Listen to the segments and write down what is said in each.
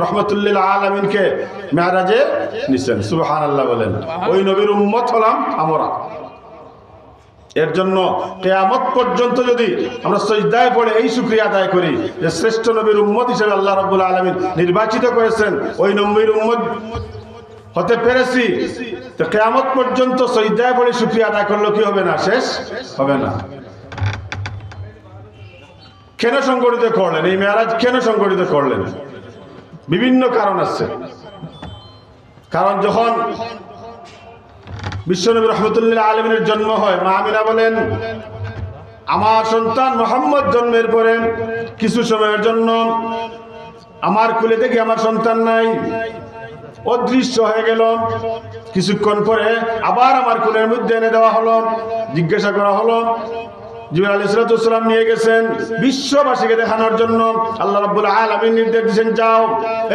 রহমতুল্লিল আলামিনকে মেরাজে নিছেন। সুবহানাল্লাহ বলেন। ওই নবীর উম্মত হলাম আমরা। এর জন্য কিয়ামত পর্যন্ত যদি আমরা সিজদায় পড়ে এই শুকরিয়া আদায় করি যে শ্রেষ্ঠ নবীর উম্মত হিসেবে আল্লাহ রাব্বুল আলামিন নির্বাচিত করেছেন, ওই নবীর উম্মত হতে পেরেছি, তো কিয়ামত পর্যন্ত সিজদায় পড়ে শুকরিয়া আদায় করলে কি হবে না? শেষ হবে না। কেন সংগঠিত করলেন এই মেরাজ? কেন সংগঠিত করলেন? বিভিন্ন কারণ আছে। কারণ যখন বিশ্বনবী রহমতুল্লাহ আলামিনের জন্ম হয়, মা আমিনা বলেন, আমার সন্তান মুহাম্মদ জন্মের পরে কিছু সময়ের জন্য আমার কোলে থেকে আমার সন্তান নাই, অদৃশ্য হয়ে গেল। কিছুক্ষণ পরে আবার আমার কোলের মধ্যে এনে দেওয়া হলো। জিজ্ঞাসা করা হলো, জিবরাইল আলাইহিস সালাম নিয়ে গেছেন বিশ্ববাসীকে দেখানোর জন্য। আল্লাহ রাব্বুল আলামিন নির্দেশ দিয়েছেন, যাও,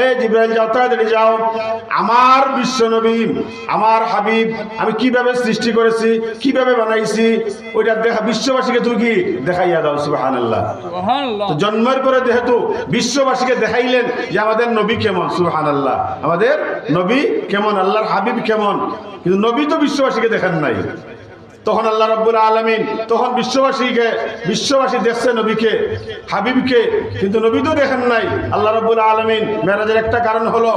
এই জিবরাইল যাও, তাড়াতাড়ি যাও, আমার বিশ্বনবী, আমার হাবিব আমি কিভাবে সৃষ্টি করেছি, কিভাবে বানাইছি, ওইটা দেখা বিশ্ববাসীকে তুমি কি দেখাইয়া দাও। সুবহানাল্লাহ। তো জন্মের পরে যেহেতু বিশ্ববাসীকে দেখাইলেন যে আমাদের নবী কেমন, সুবহানাল্লাহ, আমাদের নবী কেমন, আল্লাহর হাবিব কেমন, কিন্তু নবী তো বিশ্ববাসীকে দেখান নাই। তখন আল্লাহ রাব্বুল আলামিন তখন বিশ্ববাসী দেখছে নবীকে, হাবিবকে, কিন্তু নবী তো দেখেন নাই। আল্লাহ রাব্বুল আলামিন মেরাজের একটা কারণ হলো,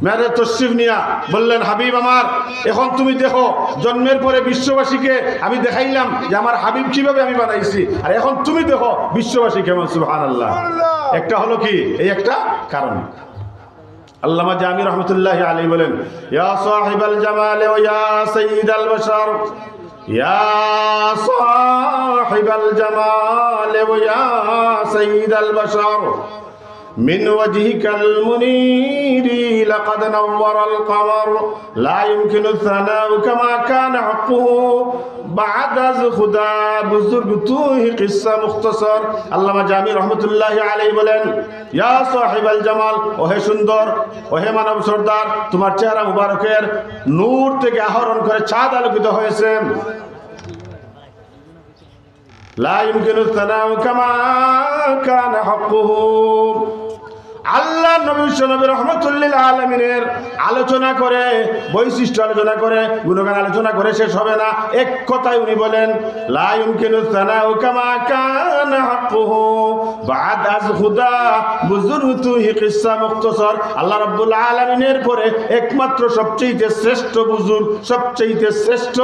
মেরাজ তশরিফ নিয়া বললেন, হাবিব আমার, এখন তুমি দেখো, জন্মের পরে বিশ্ববাসীকে আমি দেখাইলাম যে আমার হাবিব কিভাবে আমি বানাইছি, আর এখন তুমি দেখো বিশ্ববাসী কেমন। সুবহানাল্লাহ। একটা হলো কি, এই একটা কারণ। আল্লামা জামি রহমতুল্লাহ আলাইহি বলেন, ইয়া সাহিবাল জামাল ওয়া ইয়া সাইয়্যিদাল বাশার, ইয়া সাহিবাল জামাল ওয়া ইয়া সাইয়্যিদাল বাশার, মিন ওয়াজহিকাল মুনীরি লাকাদ নাওয়ারাল কমর, লা ইউমকিনু সানাউ কামা কানা হাক্কুহু বা'দা খুদা বুজুর্গ তুহি কিসসা মুখতাসার। আল্লামা জামি রহমতুল্লাহি আলাইহি বলেন, ইয়া সাহিবাল জামাল, ওহে সুন্দর, ওহে মানব সর্দার, তোমার চেহারা মুবারকের নূর থেকে আহরণ করে চাঁদ আলোকিত হয়েছে। লা ইউমকিনু সানাউ কামা কানা হাক্কুহু। আল্লাহ নবী রহমতুল্লিল আলামিনের আলোচনা করে, বৈশিষ্ট্য আলোচনা করে, গুণগান আলোচনা করে শেষ হবে না। এক কথায় উনি বলেন, লা ইউমকিনু সানাউ কামা কানা হাক্কুহু বা'দা খুদা বুজুরতুহি কিসসা মুখতাসার। আল্লাহ রাব্বুল আলামিনের পরে একমাত্র সবচেয়ে শ্রেষ্ঠ বুজুর্গ, সবচেয়ে শ্রেষ্ঠ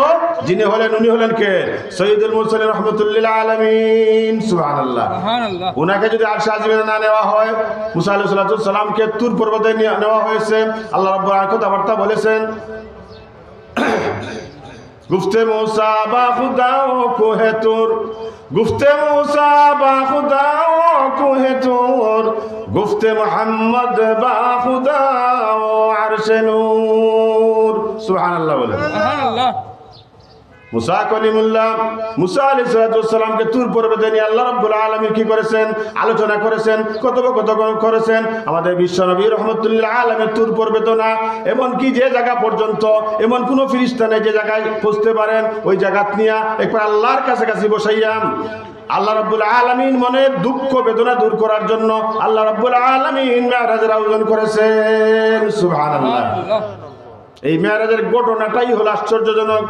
যিনি হলেন, উনি হলেন কে? সৈয়দুল মুরসালিন রহমতুল্লিল আলামিন। সুবহানাল্লাহ। উনাকে যদি আরশে আজিমে না নেওয়া হয়, মুসা আলাইহিস সালামকে তুর পর্বতে নেওয়া হয়েছে। আল্লাহ রাব্বুল আলামিন কথাবার্তা বলেছেন, গুফতে মুসা বা খুদা ও কোহে তুর, গুফতে মুসা বা খুদা ও কোহে তুর, গুফতে মুহাম্মদ বা খুদা ও আরশে নূর। সুবহানাল্লাহ বলেন। সুবহানাল্লাহ। মুসা কলিমুল্লাহ, মুসা আলাইহিস সালামকে তুর পর্বতে নিয়ে আল্লাহ রাব্বুল আলামিন কি করেছেন? আলোচনা করেছেন, কথোপকথন করেছেন। আমাদের বিশ্বনবী রহমতুল্লাহ আলামিন তুর পর্বতে না, এমন কি যে জায়গা পর্যন্ত এমন কোন ফেরেশতা নেই যে জায়গায় পৌঁছতে পারেন, ওই জায়গা নিয়ে একবার আল্লাহর কাছাকাছি বসাইয়াম। আল্লাহ রাব্বুল আলামিন মনের দুঃখ বেদনা দূর করার জন্য আল্লাহ রাব্বুল আলামিন মেরাজের আয়োজন করেছেন। সুবহানাল্লাহ। এই মেরাজের ঘটনাটাই হলো আশ্চর্যজনক।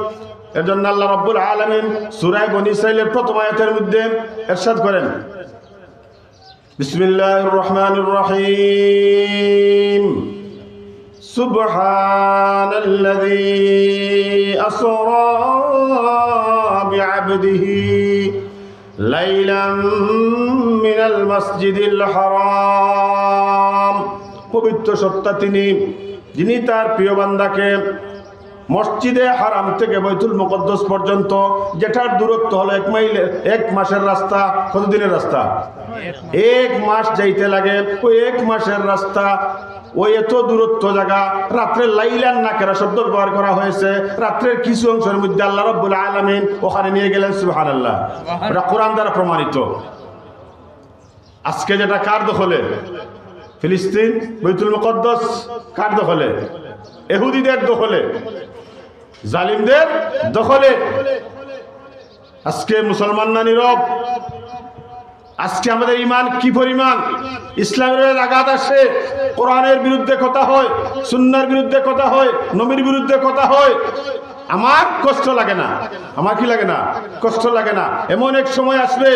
এর জন্য আল্লাহ রাব্বুল আলামিন সূরা বনী ইসরাঈলের প্রথম আয়াতের মধ্যে ইরশাদ করেন, বিসমিল্লাহির রহমানির রহিম, সুবহানাল্লাযী আসরা বিআবদিহি লাইলাম মিনাল মাসজিদিল হারাম। পবিত্র সত্তা তিনি, যিনি তার প্রিয় বান্দাকে মসজিদে হারাম থেকে বাইতুল মুকদ্দাস পর্যন্ত, যেটার দূরত্ব হলো 1 মাইল, 1 মাসের রাস্তা। কতদিনের রাস্তা? 1 মাস যাইতে লাগে। ওই 1 মাসের রাস্তা, ওই এত দূরত্ব জায়গা, রাত্রে লাইলান নাকেরা শব্দ ব্যবহার করা হয়েছে। রাত্রের কিছু অংশের মধ্যে আল্লাহ রাব্বুল আলামিন ওখানে নিয়ে গেলেন। সুবহানাল্লাহ। এটা কোরআন দ্বারা প্রমাণিত। আজকে যেটা কার দখলে? ফিলিস্তিন, বাইতুল মুকদ্দাস কার দখলে? ইহুদিদের দখলে, জালিমদের দখলে। আজকে মুসলমান না নীরব? আজকে আমাদের ইমান কি পরিমাণ, ইসলামের আঘাত আসে। কোরআনের বিরুদ্ধে কথা হয়, সুন্নাহর বিরুদ্ধে কথা হয়, নবীর বিরুদ্ধে কথা হয়, আমার কষ্ট লাগে না। আমার কি লাগে না? কষ্ট লাগে না। এমন এক সময় আসবে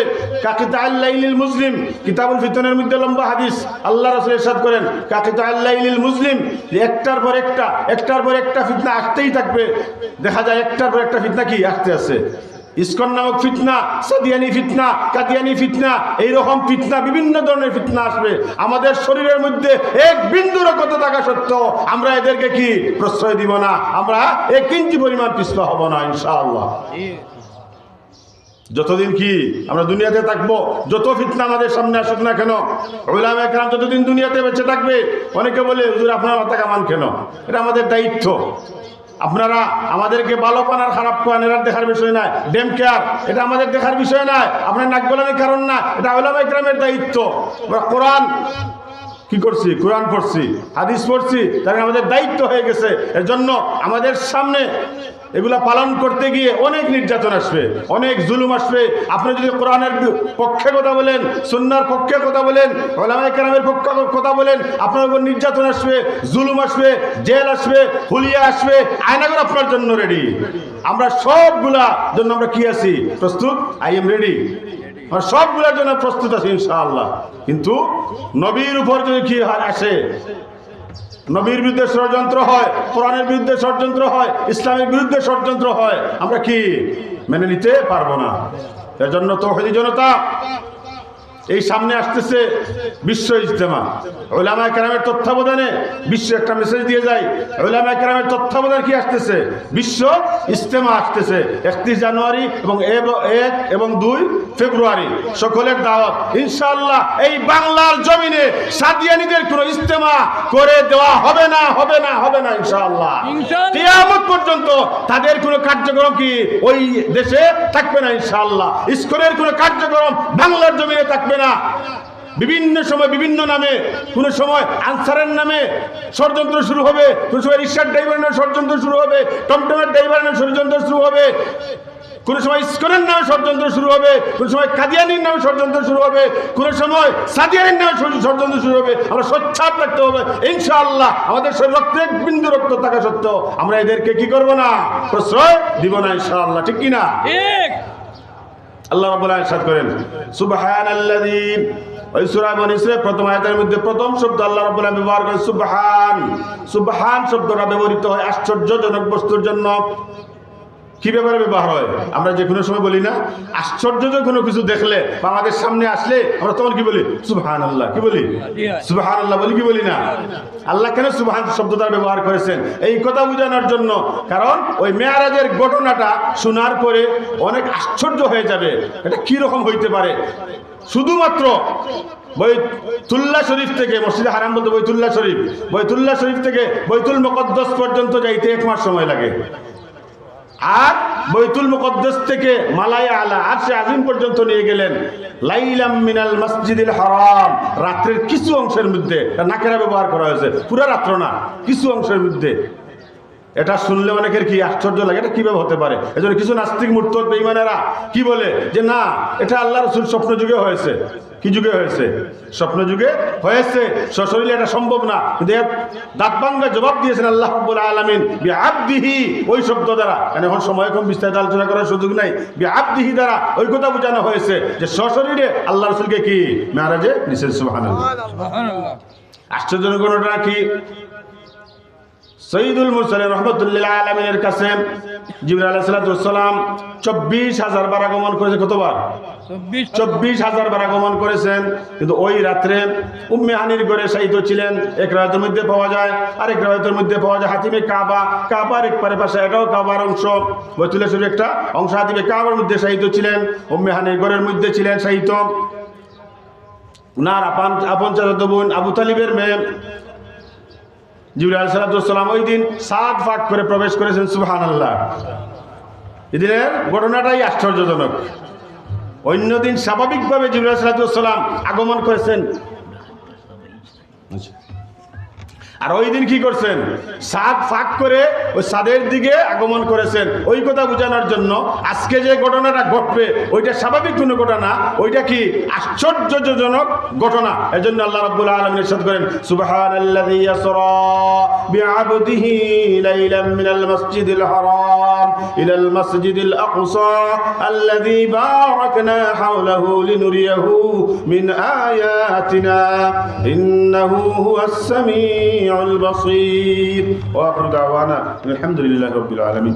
কাকিতাল লাইলিল মুসলিম, কিতাবুল ফিতনের মধ্যে লম্বা হাদিস আল্লাহ রাসূল ইরশাদ করেন, কাকিতাল লাইলিল মুসলিম, একটার পর একটা ফিতনা আসতেই থাকবে। দেখা যায় একটার পর একটা ফিতনা কি আসতে আছে। ইসকন নামক ফিতনা, সাদিয়ানি ফিতনা, কাদিয়ানি ফিতনা, এইরকম ফিতনা, বিভিন্ন ধরনের ফিতনা আসবে। আমাদের শরীরের মধ্যে এক বিন্দুর কত থাকা সত্ত্বেও আমরা এদেরকে কি প্রশ্রয় দিব না, আমরা এক ইঞ্চি পরিমাণ পিছপা হব না ইনশাআল্লাহ। যতদিন কি আমরা দুনিয়াতে থাকবো, যত ফিতনা আমাদের সামনে আসুক না কেন, উলামায়ে কেরাম যতদিন দুনিয়াতে বেঁচে থাকবে, অনেকে বলে হুজুর আপনার মাথা কামান কেন? এটা আমাদের দায়িত্ব। আপনারা আমাদেরকে ভালো পান আর খারাপ পান এরা দেখার বিষয় নয়, ডেম কেয়ার এটা আমাদের দেখার বিষয় নয়, আপনার নাক গলানোর কারণ না, এটা উলামায়ে কেরামের দায়িত্ব। আমরা কোরআন কি করছি? কোরআন পড়ছি, হাদিস পড়ছি, তার আমাদের দায়িত্ব হয়ে গেছে। এর জন্য আমাদের সামনে এগুলা পালন করতে গিয়ে অনেক নির্যাতন আসবে, অনেক জুলুম আসবে। আপনি যদি কোরআনের পক্ষে কথা বলেন, সুন্নাহর পক্ষে কথা বলেন, উলামায়ে কেরামের পক্ষে কথা বলেন, আপনার উপর নির্যাতন আসবে, জুলুম আসবে, জেল আসবে, হুলিয়া আসবে, আয়নাগর আপনার জন্য রেডি। আমরা সবগুলা জন্য আমরা কি আছি? প্রস্তুত। I am ready. আমরা সবগুলোর জন্য প্রস্তুত আছি ইনশাআল্লাহ। কিন্তু নবীর উপর যদি কি আসে, নবীর বিরুদ্ধে ষড়যন্ত্র হয়, কোরআনের বিরুদ্ধে ষড়যন্ত্র হয়, ইসলামের বিরুদ্ধে ষড়যন্ত্র হয়, আমরা কি মেনে নিতে পারবো না। এর জন্য তৌহিদি জনতা, এই সামনে আসতেছে বিশ্ব ইজতেমা, উলামায়ে কেরামের তত্ত্বাবধানে বিশ্ব একটা মেসেজ দিয়ে যায়। উলামায়ে কেরামের তত্ত্বাবধানে কি আসতেছে? বিশ্ব ইজতেমা আসতেছে 31 জানুয়ারি এবং 1 এবং 2 ফেব্রুয়ারি। সকলের দাওয়াত ইনশাআল্লাহ। এই বাংলার জমিনে সাদিয়ানীদের কোনো ইজতেমা করে দেওয়া হবে না, হবে না, হবে না ইনশাআল্লাহ। কিয়ামত পর্যন্ত তাদের কোনো কার্যক্রম কি ওই দেশে থাকবে না ইনশাআল্লাহ। ইসকনের কোনো কার্যক্রম বাংলার জমিনে থাকবে না। বিভিন্ন সময় বিভিন্ন নামে, কোন সময় আনসারের নামে ষড়যন্ত্র শুরু হবে, কোন সময় রিকশার ড্রাইভারের নামে ষড়যন্ত্র শুরু হবে, টমটমের ড্রাইভারের নামে ষড়যন্ত্র শুরু হবে, কোন সময় ইসকনের নামে ষড়যন্ত্র শুরু হবে, কোন সময় কাদিয়ানির নামে ষড়যন্ত্র শুরু হবে, কোন সময় সাদিয়ানির নামে ষড়যন্ত্র শুরু হবে। আমরা সোচ্চার থাকতে হবে ইনশাআল্লাহ। আমাদের শরীর রক্তে এক বিন্দু রক্ত থাকা সত্ত্বেও আমরা এদেরকে কি করব না? প্রশ্রয় দিব না ইনশাআল্লাহ। ঠিক কি না? ঠিক। আল্লাহ রাব্বুল আলামিন ইরশাদ করেন, সুবহানাল্লাযী, ওই সূরা বনী ইসরাঈল প্রথম আয়াতের মধ্যে প্রথম শব্দ আল্লাহ রাব্বুল আলামিন ব্যবহার করেন সুবহান। সুবহান শব্দটা ব্যবহৃত হয় আশ্চর্যজনক বস্তুর জন্য। কি ব্যাপারে ব্যবহার হয়? আমরা যে কোনো সময় বলি না, আশ্চর্যজনক কোনো কিছু দেখলে বা আমাদের সামনে আসলে আমরা তখন কি বলি? সুবহানাল্লাহ। কি বলি? সুবহানাল্লাহ বলি, কি বলি না? আল্লাহ কেন সুবহান শব্দটা ব্যবহার করেছেন? এই কথা বোঝানোর জন্য। কারণ ওই মেরাজের ঘটনাটা শোনার পরে অনেক আশ্চর্য হয়ে যাবে, এটা কি রকম হইতে পারে। শুধুমাত্র বাইতুল্লাহ শরীফ থেকে, মসজিদে হারাম বলতে বাইতুল্লাহ শরীফ, বাইতুল্লাহ শরীফ থেকে বাইতুল মুকদ্দাস পর্যন্ত যাইতে 1 মাস সময় লাগে। আর বাইতুল মুকদ্দাস থেকে মালায়ে আলা আরশে আজিম পর্যন্ত নিয়ে গেলেন লাইলাম মিনাল মসজিদিল হারাম, রাত্রের কিছু অংশের মধ্যে। নাকেরা ব্যবহার করা হয়েছে, পুরো রাত্র না, কিছু অংশের মধ্যে। এটা শুনলে অনেকের কি আশ্চর্য লাগে, এটা কিভাবে হতে পারে। এজন্য কিছু নাস্তিক মুরতাদ বেঈমানেরা কি বলে যে না, এটা আল্লাহ রাসূল স্বপ্ন যুগে হয়েছে। কি যুগে হয়েছে? স্বপ্ন যুগে হয়েছে, সশরীরে এটা সম্ভব না। কিন্তু দাঁত ভাঙ্গা জবাব দিয়েছেন আল্লাহ রাব্বুল আলামিন বিআবদিহি, ওই শব্দ দ্বারা। এখন সময় কম, বিস্তারিত আলোচনা করার সুযোগ নাই। বিআবদিহি দ্বারা ওই কথা বোঝানো হয়েছে যে সশরীরে আল্লাহ রাসূলকে কি মেরাজে নিছেন। সুবহানাল্লাহ, সুবহানাল্লাহ। আশ্চর্যজনক ঘটনা কি? সৈয়দুল মুরসালিন রাহমাতুল্লিল আলামিনের কাছে জিবরাইল আলাইহিস সালাম 24,000 বার আগমন করেছে। কতবার? 24,000 বার আগমন করেছেন। কিন্তু ওই রাত্রে উম্মে হানির ঘরে শায়িত ছিলেন। এক রাতের মধ্যে পাওয়া যায়, আরেক রাতের মধ্যে পাওয়া যায় হাতিমে কাবা, কাবার এক পারে পাশে, এটাও কাবার অংশ। বাইতুল্লাহ শরীফের একটা অংশ হাতিমে কাবার মধ্যে শায়িত ছিলেন, উম্মে হানির ঘরের মধ্যে ছিলেন শায়িত। উনার আপন চাচাতো বোন আবু তালিবের মেয়ে জিবরাইল আলাইহিস সালাম ওই দিন 7 ফাঁক করে প্রবেশ করেছেন। সুবহানাল্লাহ। এদিনের ঘটনাটাই আশ্চর্যজনক। অন্যদিন স্বাভাবিকভাবে জিবরাইল আলাইহিস সালাম আগমন করেছেন। আর ওই দিন কি করছেন? সাদ ফাঁক করে ওই সাদের দিকে আগমন করেছেন। ওই কথা বোঝানোর জন্য আজকে যে ঘটনাটা ঘটবে ওইটা স্বাভাবিক কোনো ঘটনা, ওইটা কি আশ্চর্যজনক ঘটনা। এজন্য আল্লাহ রাব্বুল আলামিন ইরশাদ করেন, সুবহানাল্লাযী ইয়াসরা বিআবদিহি লাইলাম মিনাল মাসজিদিল হারাম ইলাল মাসজিদিল আকসা আল্লাযী বারাকনা হাওলাহু লিনুরিয়াহু মিন আয়াতিনা ইন্নাহু হুয়াস সামিউল বাসীর। ওয়া আখিরু দাওয়ানা আলহামদুলিল্লাহি রাব্বিল আলামিন।